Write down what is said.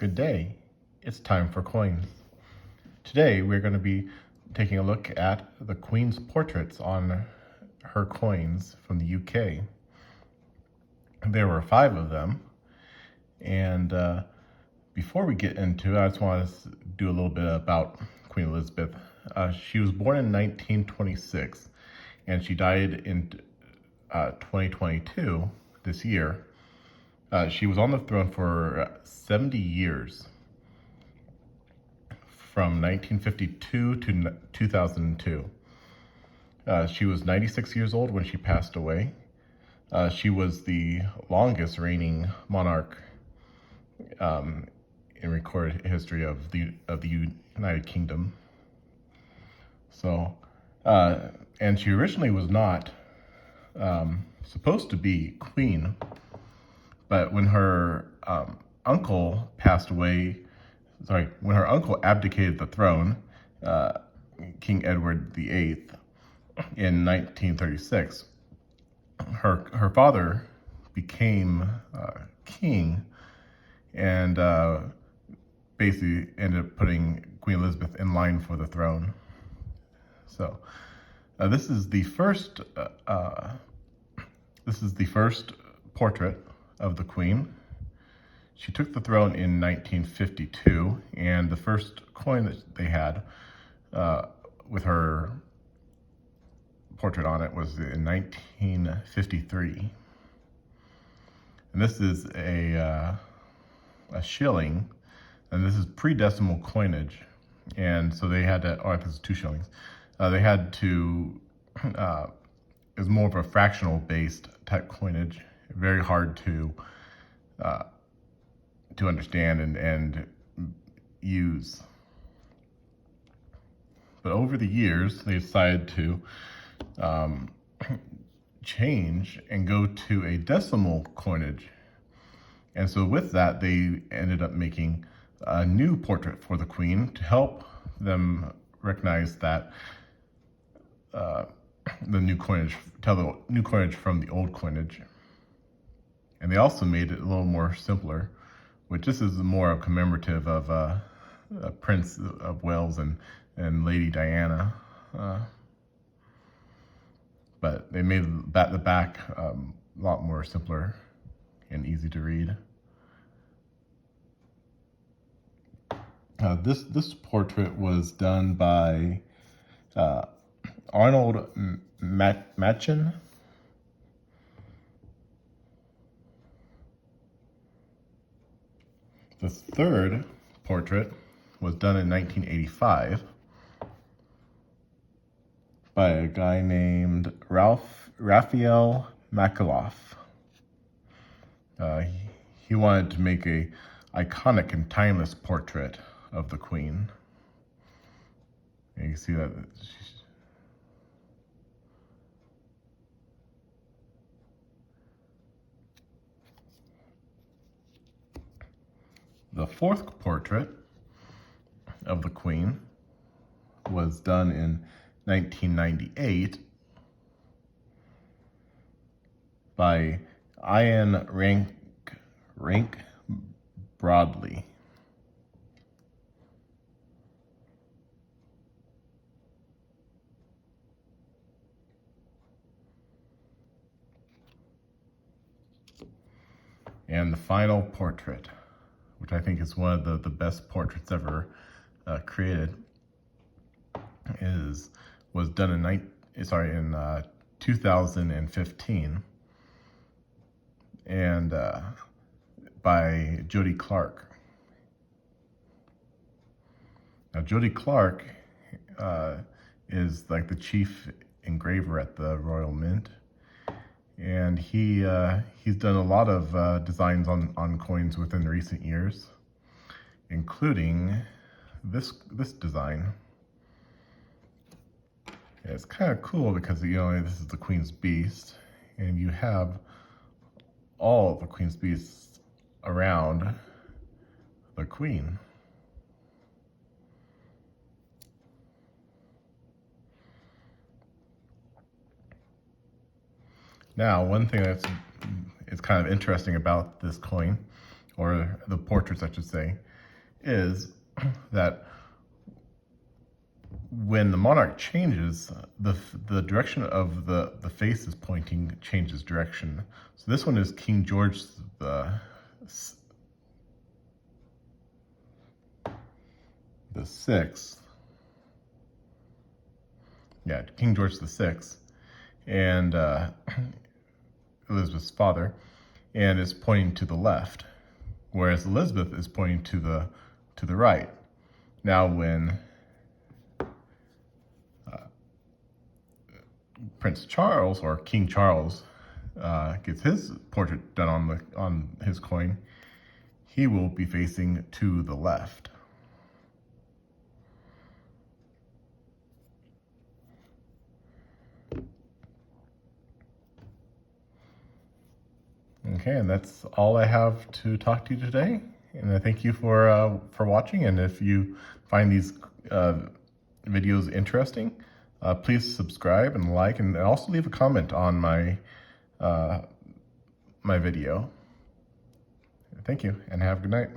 Good day. It's time for coins. Today we're going to be taking a look at the Queen's portraits on her coins from the UK. There were 5 of them, and before we get into it, I just want to do a little bit about Queen Elizabeth. She was born in 1926, and she died in 2022, this year. She was on the throne for 70 years, from 1952 to 2002. She was 96 years old when she passed away. She was the longest reigning monarch in recorded history of the United Kingdom. So, and she originally was not supposed to be queen, but when her uncle passed away, when her uncle abdicated the throne, King Edward VIII, in 1936, her father became king, and basically ended up putting Queen Elizabeth in line for the throne. So this is the first portrait of the Queen. She took the throne in 1952, and the first coin that they had with her portrait on it was in 1953. And this is a shilling, and this is pre-decimal coinage. And so they had to, this is 2 shillings. They had to, it was more of a fractional based type coinage, very hard to understand and use. But over the years, they decided to change and go to a decimal coinage. And so with that, they ended up making a new portrait for the Queen to help them recognize that the new coinage, tell the new coinage from the old coinage. And they also made it a little more simpler, which this is more commemorative of Prince of Wales and Lady Diana. But they made the back a lot more simpler and easy to read. This portrait was done by Arnold Machin. The third portrait was done in 1985 by a guy named Raphael Makaloff. He wanted to make a iconic and timeless portrait of the Queen. And you can see that the fourth portrait of the Queen was done in 1998 by Ian Rank Broadley. And the final portrait, which I think is one of the best portraits ever created, was done in 2015, and by Jody Clark. Now Jody Clark is like the chief engraver at the Royal Mint, and he's done a lot of designs on coins within recent years, including this design. Yeah, it's kind of cool because this is the Queen's Beast, and you have all the Queen's Beasts around the Queen. Now, one thing that's kind of interesting about this coin, or the portraits I should say, is that when the monarch changes, the direction of the face is pointing changes direction. So this one is King George the Sixth. Yeah, King George the Sixth, and Elizabeth's father, and is pointing to the left, whereas Elizabeth is pointing to the right. Now, when Prince Charles, or King Charles, gets his portrait done on his coin, he will be facing to the left. Okay, and that's all I have to talk to you today. And I thank you for watching. And if you find these videos interesting, please subscribe and like, and also leave a comment on my my video. Thank you, and have a good night.